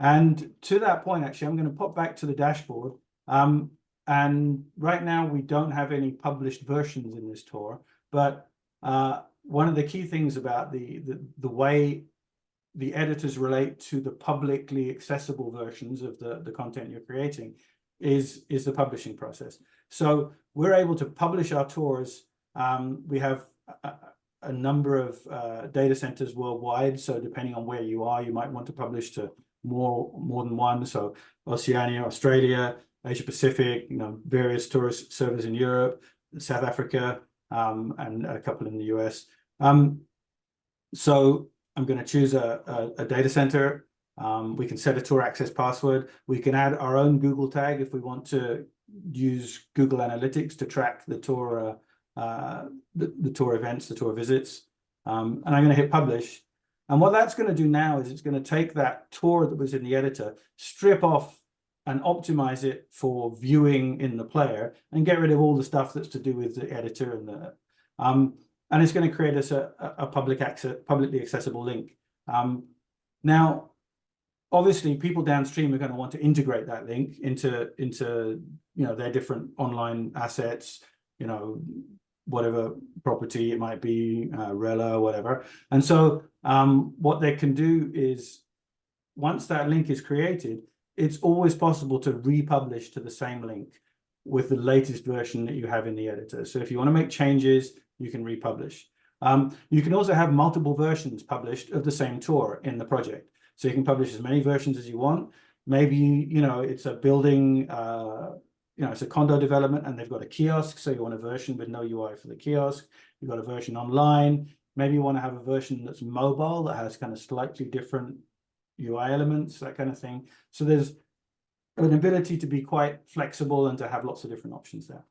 And to that point, actually, I'm going to pop back to the dashboard. And right now, we don't have any published versions in this tour. But one of the key things about the way the editors relate to the publicly accessible versions of the content you're creating is the publishing process. So we're able to publish our tours. We have a number of data centers worldwide. So depending on where you are, you might want to publish to more than one. So Oceania, Australia, Asia Pacific, various tourist servers in Europe, South Africa, and a couple in the US. So I'm going to choose a data center. We can set a tour access password. We can add our own Google tag if we want to use Google Analytics to track the tour tour events, the tour visits. And I'm going to hit publish. And what that's going to do now is it's going to take that tour that was in the editor, strip off and optimize it for viewing in the player, and get rid of all the stuff that's to do with the editor and the and it's going to create us a publicly accessible link. Now, obviously, people downstream are going to want to integrate that link into their different online assets, whatever property it might be, Rela, whatever. And so what they can do is, once that link is created, it's always possible to republish to the same link with the latest version that you have in the editor. So if you want to make changes, you can republish. You can also have multiple versions published of the same tour in the project. So you can publish as many versions as you want. Maybe, it's a building, it's a condo development and they've got a kiosk. So you want a version with no UI for the kiosk. You've got a version online. Maybe you want to have a version that's mobile that has kind of slightly different UI elements, that kind of thing. So there's an ability to be quite flexible and to have lots of different options there.